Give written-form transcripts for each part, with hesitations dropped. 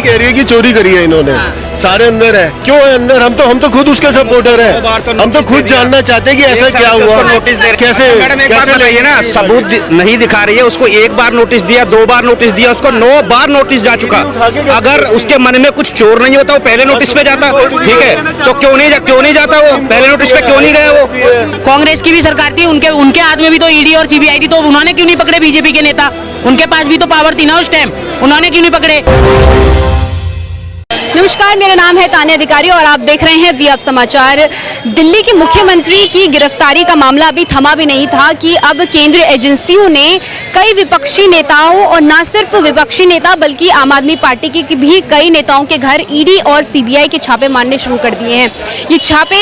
कह रही है कि चोरी करी है इन्होंने, सारे अंदर है। क्यों है अंदर? हम तो खुद उसके सपोर्टर है। हम तो खुद जानना चाहते हैं कि ऐसा क्या हुआ, कैसे बताइए ना। सबूत नहीं दिखा रही है, उसको एक बार नोटिस दिया, 2 बार नोटिस दिया, उसको 9 बार नोटिस जा चुका। अगर उसके मन में कुछ चोर नहीं होता वो पहले नोटिस पे जाता, ठीक है? तो क्यों नहीं जाता वो पहले नोटिस पे, क्यों नहीं गया वो? कांग्रेस की भी सरकार थी, उनके हाथ में भी तो ईडी और सीबीआई थी, तो उन्होंने क्यों नहीं पकड़े बीजेपी के नेता? उनके पास भी तो पावर थी ना उस टाइम, उन्होंने क्यों नहीं पकड़े? नमस्कार, मेरा नाम है तान्या अधिकारी और आप देख रहे हैं वी अब समाचार। दिल्ली के मुख्यमंत्री की गिरफ्तारी का मामला अभी थमा भी नहीं था कि अब केंद्रीय एजेंसियों ने कई विपक्षी नेताओं और न सिर्फ विपक्षी नेता बल्कि आम आदमी पार्टी के भी कई नेताओं के घर ईडी और सीबीआई के छापे मारने शुरू कर दिए हैं। ये छापे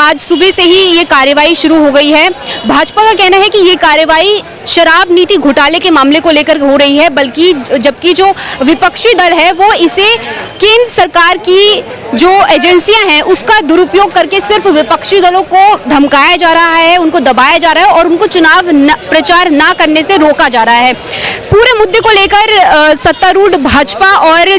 आज सुबह से ही ये कार्रवाई शुरू हो गई है। भाजपा का कहना है कि ये कार्रवाई शराब नीति घोटाले के मामले को लेकर हो रही है, बल्कि जबकि जो विपक्षी दल है वो इसे केंद्र सरकार की जो एजेंसियां हैं उसका दुरुपयोग करके सिर्फ विपक्षी दलों को धमकाया जा रहा है, उनको दबाया जा रहा है और उनको चुनाव प्रचार ना करने से रोका जा रहा है। पूरे मुद्दे को लेकर सत्तारूढ़ भाजपा और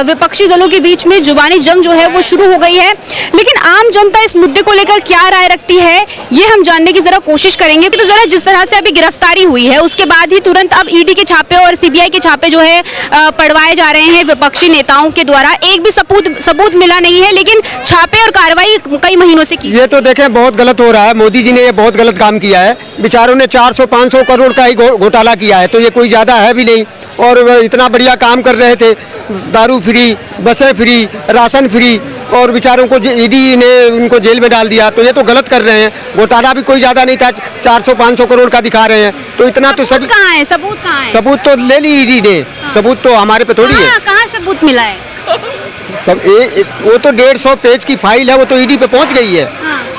विपक्षी दलों के बीच में जुबानी जंग जो है वो शुरू हो गई है। लेकिन आम जनता इस मुद्दे को लेकर क्या राय रखती है ये हम जानने की जरा कोशिश करेंगे। तो जरा जिस तरह से अभी गिरफ्तारी हुई है उसके बाद ही तुरंत अब ईडी के छापे और सीबीआई के छापे जो है पड़वाए जा रहे हैं विपक्षी नेताओं के द्वारा। एक भी सबूत मिला नहीं है, लेकिन छापे और कार्रवाई कई महीनों से की। ये तो देखें बहुत गलत हो रहा है। मोदी जी ने ये बहुत गलत काम किया है। बेचारों ने 400-500 करोड़ का ही घोटाला किया है, तो ये कोई ज्यादा है भी नहीं। और इतना बढ़िया काम कर रहे थे, दारू फ्री, बसें फ्री, राशन फ्री, और बेचारों को ईडी ने उनको जेल में डाल दिया। तो ये तो गलत कर रहे हैं। घोटाला भी कोई ज्यादा नहीं था, 400-500 करोड़ का दिखा रहे हैं, तो इतना तो सभी कहाँ है? सबूत कहाँ है? सबूत तो ले ली ईडी ने, सबूत तो हमारे पे थोड़ी है। कहाँ सबूत मिला है? वो तो 150 पेज की फाइल है, वो तो ईडी पे पहुंच गई है।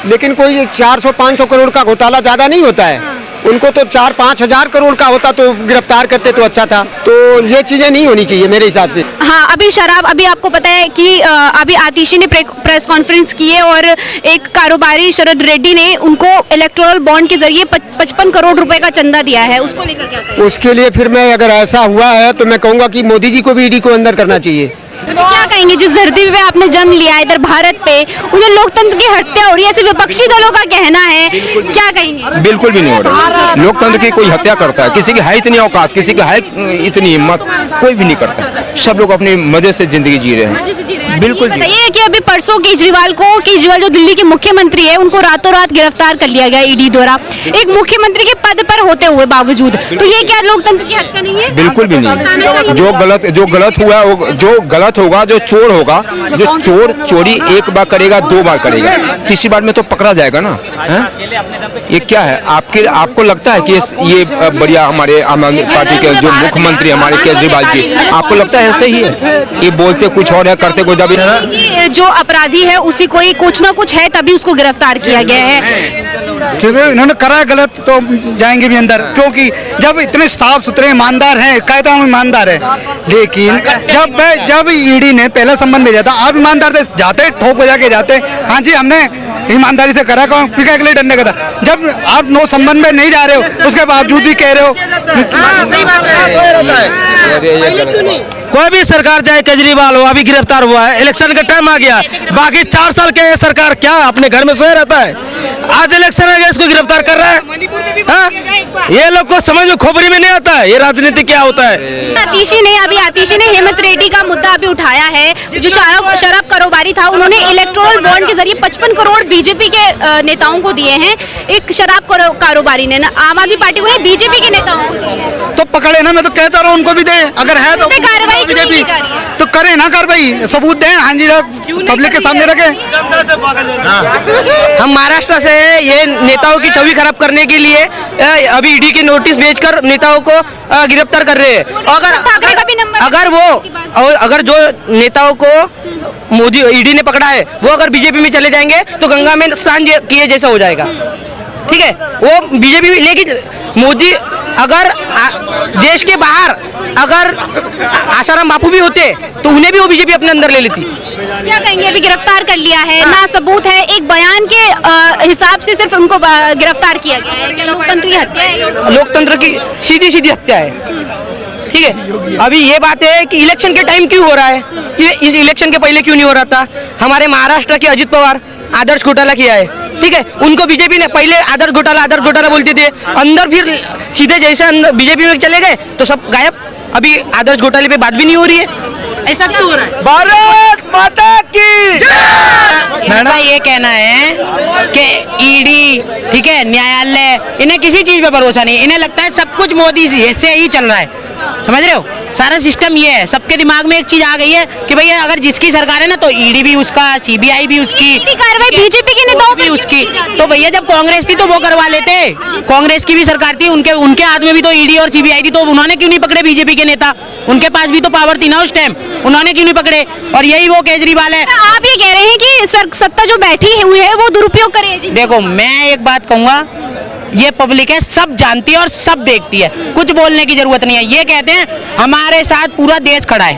लेकिन कोई 400-500 करोड़ का घोटाला ज्यादा नहीं होता है। उनको तो 4-5 हजार करोड़ का होता तो गिरफ्तार करते तो अच्छा था। तो ये चीजें नहीं होनी चाहिए मेरे हिसाब से। हाँ, अभी आपको पता है कि अभी आतिशी ने प्रेस कॉन्फ्रेंस की है और एक कारोबारी शरद रेड्डी ने उनको इलेक्टोरल बॉन्ड के जरिए 55 करोड़ रुपए का चंदा दिया है। उसको लेकर क्या कहेंगे? उसके लिए फिर मैं, अगर ऐसा हुआ है तो मैं कहूँगा कि मोदी जी को भी ईडी को अंदर करना चाहिए। क्या कहेंगे, जिस धरती पे आपने जन्म लिया है इधर भारत पे, उधर लोकतंत्र की हत्या हो रही है, ऐसे विपक्षी दलों का कहना है, क्या कहेंगे? बिल्कुल भी नहीं हो रहा। लोकतंत्र की कोई हत्या करता है? किसी की है इतनी औकात, किसी की है इतनी हिम्मत? कोई भी नहीं करता। सब लोग अपने मजे से जिंदगी जी रहे हैं। बिल्कुल। बताइए कि अभी परसों केजरीवाल जो दिल्ली के मुख्यमंत्री है उनको रातों रात गिरफ्तार कर लिया गया ईडी द्वारा, एक मुख्यमंत्री के पद पर होते हुए बावजूद। तो ये क्या लोकतंत्र की हत्या नहीं है? बिल्कुल भी नहीं। जो गलत हुआ, जो गलत होगा, जो चोर होगा, जो चोर चोरी एक बार करेगा, 2 बार करेगा, तीसरी बार में तो पकड़ा जाएगा ना। ये क्या है? आपको लगता है कि ये बढ़िया हमारे आम आदमी पार्टी के जो मुख्यमंत्री हमारे केजरीवाल जी, आपको लगता है ऐसे ही है? ये बोलते कुछ और है, करते कुछ दबी है। जो अपराधी है उसी कोई कुछ ना कुछ है, तभी उसको गिरफ्तार किया गया है। ठीक है, इन्होंने करा है गलत तो जाएंगे भी अंदर, क्योंकि जब इतने साफ सुथरे ईमानदार हैं, कायदा में ईमानदार है। लेकिन जब ईडी ने पहला संबंध भेजा था, आप ईमानदार थे, जाते ठोक बजा के जाते, हाँ जी हमने ईमानदारी से करा, फिर क्या के लिए डरने का था? जब आप 9 संबंध में नहीं जा रहे हो उसके बावजूद भी कह रहे हो। कोई भी सरकार चाहे केजरीवाल हो, अभी गिरफ्तार हुआ है, इलेक्शन का टाइम आ गया, बाकी 4 साल के सरकार क्या अपने घर में सोए रहता है? आज इलेक्शन आ गया, इसको गिरफ्तार कर रहा है। ये लोग को समझ में खोपड़ी में नहीं आता है ये राजनीति क्या होता है। आतिशी ने हेमंत रेड्डी का मुद्दा अभी उठाया है, जो शराब कारोबारी था, उन्होंने इलेक्टोरल बॉन्ड के जरिए 55 करोड़ बीजेपी के नेताओं को दिए हैं। एक शराब कारोबारी ने आम आदमी पार्टी को, बीजेपी के नेताओं को दिए। तो पकड़े ना, मैं तो कहता रहा हूँ उनको भी दे, अगर है तो कार्रवाई बीजेपी तो करे ना कार्रवाई, सबूत दें, हाँ जी पब्लिक के सामने रखे। हम महाराष्ट्र से ये नेताओं की छवि खराब करने के लिए अभी ईडी के नोटिस भेजकर नेताओं को गिरफ्तार कर रहे हैं। अगर जो नेताओं को मोदी ईडी ने पकड़ा है वो अगर बीजेपी में चले जाएंगे तो गंगा में स्नान किए जैसा हो जाएगा। ठीक है, वो बीजेपी में, लेकिन मोदी अगर देश के बाहर अगर आसाराम बापू भी होते तो उन्हें भी वो बीजेपी अपने अंदर ले लेती। क्या कहेंगे? अभी गिरफ्तार कर लिया है, ना सबूत है, एक बयान के हिसाब से सिर्फ उनको गिरफ्तार किया गया है। लोकतंत्र की हत्या है, लोकतंत्र की सीधी हत्या है। ठीक है। अभी ये बात है कि इलेक्शन के टाइम क्यों हो रहा है, ये इलेक्शन के पहले क्यों नहीं हो रहा था। हमारे महाराष्ट्र के अजित पवार आदर्श घोटाला किया है, ठीक है, उनको बीजेपी ने पहले आदर्श घोटाला बोलते थे, अंदर फिर सीधे जैसे अंदर बीजेपी में चले गए तो सब गायब। अभी आदर्श घोटाले पे बात भी नहीं हो रही है, ऐसा क्यों हो रहा है। भारत माता की मेरा ये कहना है कि ईडी, ठीक है, न्यायालय, इन्हें किसी चीज पे भरोसा नहीं। इन्हें लगता है सब कुछ मोदी से ही चल रहा है, समझ रहे हो। सारा सिस्टम ये है, सबके दिमाग में एक चीज आ गई है कि भैया अगर जिसकी सरकार है ना तो ईडी भी उसका, सीबीआई भी उसकी, कार्रवाई बीजेपी के नेताओं भी उसकी। तो भैया जब कांग्रेस थी तो वो करवा लेते, कांग्रेस की भी सरकार थी, उनके हाथ में भी तो ईडी और सीबीआई थी, तो उन्होंने क्यों नहीं पकड़े बीजेपी के नेता। उनके पास भी तो पावर थी ना उस टाइम, उन्होंने क्यों नहीं पकड़े। और यही वो केजरीवाल है। आप ये कह रहे हैं कि सत्ता जो बैठी हुई है वो दुरुपयोग करे। देखो मैं एक बात कहूंगा, ये पब्लिक है, सब जानती है और सब देखती है, कुछ बोलने की जरूरत नहीं है। ये कहते हैं हमारे साथ पूरा देश खड़ा है।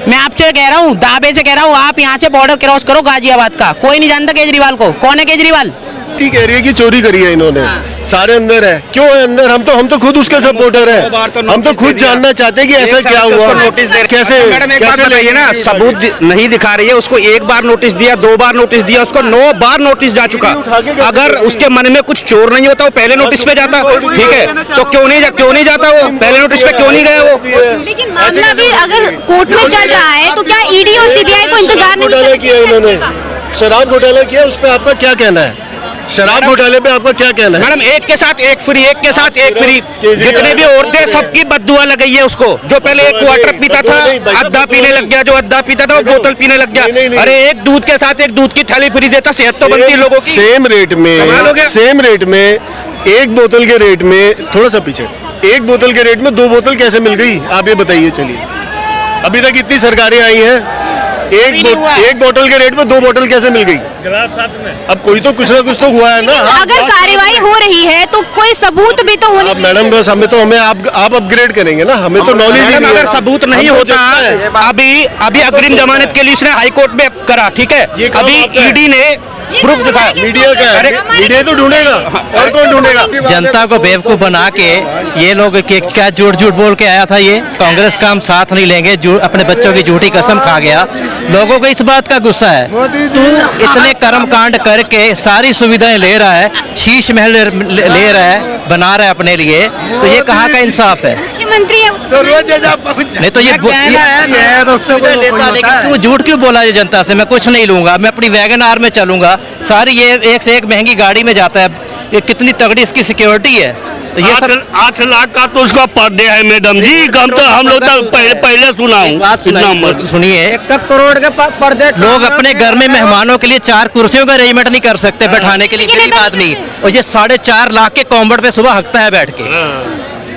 मैं आपसे कह रहा हूँ, दावे से कह रहा हूँ, आप यहाँ से बॉर्डर क्रॉस करो गाजियाबाद का, कोई नहीं जानता केजरीवाल को। कौन है केजरीवाल। ठीक कह रही है कि चोरी करी है इन्होंने, सारे अंदर है। क्यों है अंदर, हम तो खुद उसके सपोर्टर हैं। हम तो खुद जानना चाहते हैं कि ऐसा क्या हुआ, कैसे बताइए ना, सबूत नहीं दिखा रही है। उसको एक बार नोटिस दिया, 2 बार नोटिस दिया, उसको 9 बार नोटिस जा चुका। अगर उसके मन में कुछ चोर नहीं होता वो पहले नोटिस पे जाता, ठीक है, तो क्यों नहीं जाता वो पहले नोटिस पे, क्यों नहीं गया वो। लेकिन मामला भी अगर कोर्ट में चल रहा है तो क्या ईडी और सीबीआई को इंतजार नहीं किया इन्होंने। शराब घोटाला किया, उस पर आपका क्या कहना है। शराब घोटाले पे आपका क्या कहना है। मैडम एक के साथ एक फ्री, एक के साथ एक फ्री, जितने भी औरतें सबकी बददुआ लग गई है उसको। जो पहले एक क्वार्टर पीता था आधा पीने लग गया, जो आधा पीता था वो बोतल पीने लग गया। अरे एक दूध के साथ एक दूध की थैली फ्री देता, सेहत तो बनती है लोगों की। सेम रेट में एक बोतल के रेट में, थोड़ा सा पीछे, एक बोतल के रेट में 2 बोतल कैसे मिल गई, आप ये बताइए। चलिए, अभी तक इतनी सरकारें आई हैं, एक बोतल के रेट में 2 बोतल कैसे मिल गई। अब कोई तो कुछ ना कुछ तो हुआ है ना। अगर कार्रवाई हो रही है तो कोई सबूत भी तो होना। मैडम बस हमें आप अपग्रेड करेंगे ना, हमें तो नॉलेज ही नहीं है। अगर सबूत नहीं होता, अभी अग्रिम जमानत के लिए इसने हाई कोर्ट में करा, ठीक है, अभी ईडी ने प्रूफ दिखाया। मीडिया का है, मीडिया तो ढूंढेगा, और कौन ढूंढेगा। जनता को बेवकूफ बना के ये लोग क्या झूठ बोल के आया था। ये कांग्रेस का हम साथ नहीं लेंगे, अपने बच्चों की झूठी कसम खा गया। लोगों को इस बात का गुस्सा है, तू इतने कर्मकांड करके सारी सुविधाएं ले रहा है, शीश महल ले रहा है, बना रहा है अपने लिए, तो ये कहाँ का इंसाफ है। मुख्यमंत्री नहीं तो ये क्यों झूठ क्यों बोला ये जनता से। मैं कुछ नहीं लूंगा, मैं अपनी वैगन आर में चलूंगा, सारी ये एक से एक महंगी गाड़ी में जाता है। ये कितनी तगड़ी इसकी सिक्योरिटी है। तो ये 8 लाख का तो उसका पर डे है मैडम जी। हम लोग तो पहले सुना हूँ। सुनिए, 1 करोड़ के पर डे लोग अपने घर में मेहमानों के लिए 4 कुर्सियों का अरेंजमेंट नहीं कर सकते बैठाने के लिए, गरीब आदमी, और ये 4.5 लाख के कॉम्बट पे सुबह हकता है बैठ के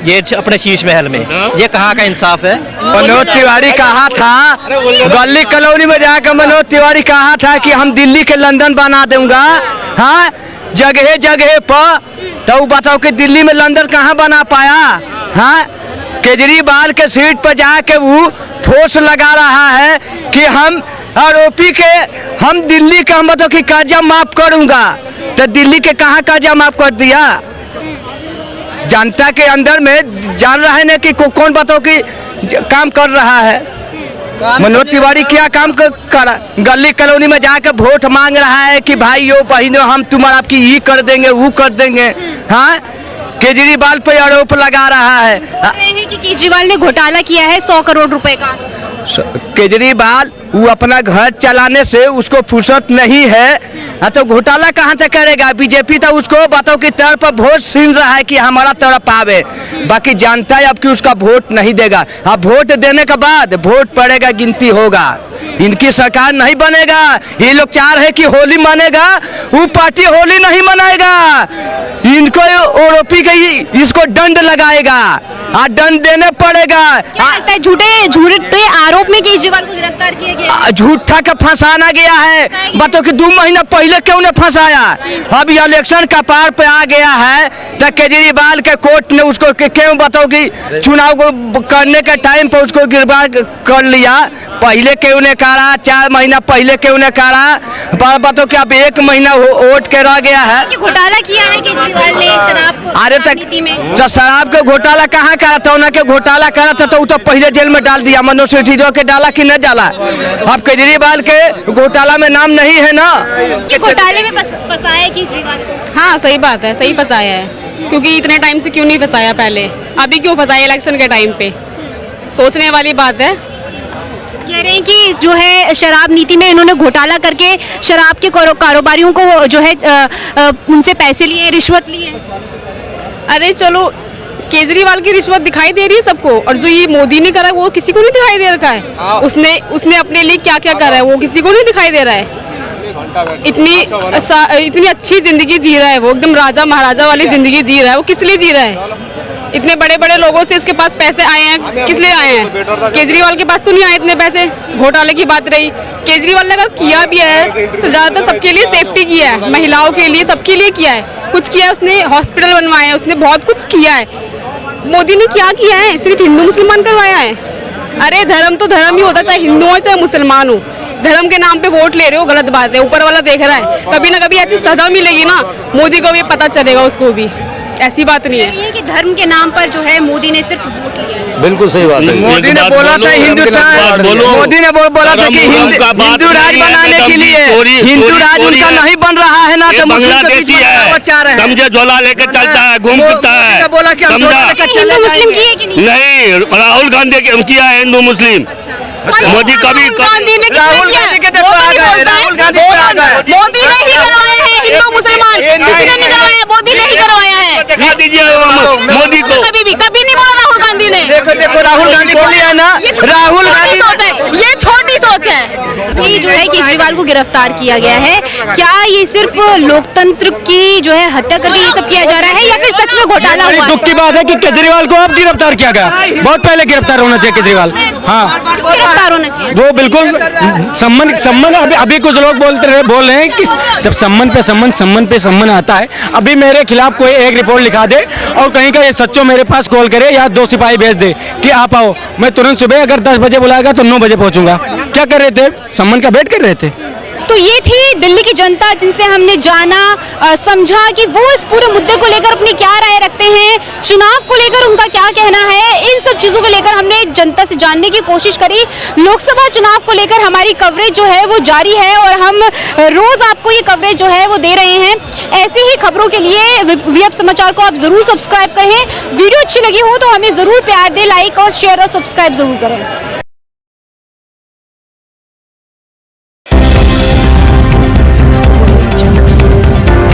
ये अपने शीश महल में। ये कहाँ का इंसाफ है। मनोज तिवारी कहा था, गली कॉलोनी में जाकर मनोज तिवारी कहा था कि हम दिल्ली के लंदन बना दूंगा। हाँ, जगह जगह पर, तो बताओ कि दिल्ली में लंदन कहाँ बना पाया। हाँ, केजरीवाल के सीट पर जाके वो फोर्स लगा रहा है कि हम आरोपी के, हम दिल्ली का, हम बताओ कि कर्जा माफ करूंगा, तो दिल्ली के कहाँ कर्जा माफ कर दिया। जनता के अंदर में जान रहा है ना कि कौन बताओ कि काम कर रहा है। मनोज तिवारी क्या काम कर गली कॉलोनी में जाकर वोट मांग रहा है कि भाइयों बहनों हम तुम्हारा आपकी ये कर देंगे वो कर देंगे। हाँ, केजरीवाल पे आरोप लगा रहा है कि केजरीवाल ने घोटाला किया है 100 करोड़ रुपए का। केजरीवाल वो अपना घर चलाने से उसको फुर्सत नहीं है, तो घोटाला कहाँ से करेगा। बीजेपी तो उसको बताओ कि तरफ पर वोट छीन रहा है कि हमारा तरफ आवे, बाकी जानता है अब कि उसका वोट नहीं देगा। अब वोट देने के बाद वोट पड़ेगा, गिनती होगा, इनकी सरकार नहीं बनेगा। ये लोग चाह रहे कि होली मनेगा, वो पार्टी होली नहीं मनाएगा। इनको आरोपी के इसको दंड लगाएगा, दंड देने पड़ेगा। झूठे आरोप में केजरीवाल को गिरफ्तार किया गया, झूठा का फंसाना गया है। बताओ कि 2 महीना पहले क्यों ने फंसाया। अब इलेक्शन का पार पे आ गया है तो केजरीवाल के कोर्ट ने उसको क्यों बताओ कि चुनाव को करने के टाइम पर उसको गिरफ्तार कर लिया। पहले क्यों ने करा, 4 महीना पहले क्यों ने करा। बताओ कि अब 1 महीना वोट के रह गया है। घोटाला किया है केजरीवाल। कर ले शराब को अरे राजनीति में। तो शराब के घोटाला कहाँ करा था? उन्हें के घोटाला करा था तो वो तो पहले जेल में डाल दिया। मनोज सिसोदिया के डाला कि न डाला? अब केजरीवाल के घोटाला में नाम नहीं है ना। ये घोटाले में फंसाया है केजरीवाल को। हाँ सही बात है, सही फंसाया है, क्योंकि इतने टाइम से क्यों नहीं फंसाया पहले, अभी क्यों फंसाया इलेक्शन के टाइम पे? सोचने वाली बात है। कह रहे हैं कि जो है शराब नीति में इन्होंने घोटाला करके शराब के कारोबारियों को जो है उनसे पैसे लिए, रिश्वत ली है। अरे चलो, केजरीवाल की रिश्वत दिखाई दे रही है सबको, और जो ये मोदी ने करा वो किसी को नहीं दिखाई दे रखा है। उसने अपने लिए क्या क्या करा है वो किसी को नहीं दिखाई दे रहा है। इतनी अच्छी जिंदगी जी रहा है वो, एकदम राजा महाराजा वाली जिंदगी जी रहा है। वो किस लिए जी रहा है? इतने बड़े बड़े लोगों से इसके पास पैसे आए हैं, किस लिए आए हैं? केजरीवाल के पास तो नहीं आए इतने पैसे। घोटाले की बात रही, केजरीवाल ने अगर किया भी है तो ज्यादातर सबके लिए सेफ्टी किया है, महिलाओं के लिए, सबके लिए किया है, कुछ किया है उसने, हॉस्पिटल बनवाए हैं उसने, बहुत कुछ किया है। मोदी ने क्या किया है? सिर्फ हिंदू मुसलमान करवाया है। अरे धर्म तो धर्म ही होता, चाहे हिंदू हो चाहे मुसलमान हो। धर्म के नाम पे वोट ले रहे हो, गलत बात है। ऊपर वाला देख रहा है, कभी ना कभी ऐसी सजा मिलेगी ना, मोदी को भी पता चलेगा, उसको भी। ऐसी बात नहीं है ये कि धर्म के नाम पर जो है मोदी ने सिर्फ वोट लिया है। बिल्कुल सही बात है। मोदी ने बोला था हिंदुस्तान, मोदी ने बोला था कि हिंदू राज बनाने के लिए, हिंदू राज उनका नहीं बन रहा है ना, तो बांग्लादेशी है, समझे, झोला लेके चलता है, घूम फिरता है, समझा? हिंदू मुस्लिम की है कि नहीं? नहीं, राहुल गांधी किया है हिंदू मुस्लिम। मोदी कभी गांधी ने राहुल गांधी के देखो आ गए, राहुल गांधी आ गए। मोदी ने ही करवाया है हिंदू मुसलमान, किसी ने नहीं करवाया, मोदी ने ही करवाया है। दिखा दीजिए मोदी को। कभी नहीं बोला राहुल गांधी ने। देखो राहुल गांधी बोली है ना, राहुल गांधी सोच है, ये छोटी सोच है। ये जो है केजरीवाल को गिरफ्तार किया गया है, क्या ये सिर्फ लोकतंत्र की जो है हत्या करके ये सब किया जा रहा है या फिर सच में घोटाला हुआ है? दुख की बात है कि केजरीवाल को अब गिरफ्तार किया गया, बहुत पहले गिरफ्तार होना चाहिए केजरीवाल। हाँ, गिरफ्तार होना चाहिए। वो बिल्कुल सम्मान अभी कुछ लोग बोल रहे हैं कि जब सम्मान पे सम्मान आता है। अभी मेरे खिलाफ कोई एक रिपोर्ट लिखा दे और कहीं का ये सच्चो मेरे पास कॉल करे या 2 सिपाही भेज दे कि आप आओ, मैं तुरंत सुबह अगर 10 बजे बुलाएगा तो 9 बजे पहुंचूंगा। क्या कर रहे थे? सम्मान का वेट कर रहे थे। तो ये थी दिल्ली की जनता जिनसे हमने जाना, समझा कि वो इस पूरे मुद्दे को लेकर अपनी क्या राय रखते हैं, चुनाव को लेकर उनका क्या कहना है। इन सब चीज़ों को लेकर हमने जनता से जानने की कोशिश करी। लोकसभा चुनाव को लेकर हमारी कवरेज जो है वो जारी है और हम रोज़ आपको ये कवरेज जो है वो दे रहे हैं। ऐसी ही खबरों के लिए वीएफ समाचार को आप ज़रूर सब्सक्राइब करें। वीडियो अच्छी लगी हो तो हमें ज़रूर प्यार दें, लाइक और शेयर और सब्सक्राइब ज़रूर करें।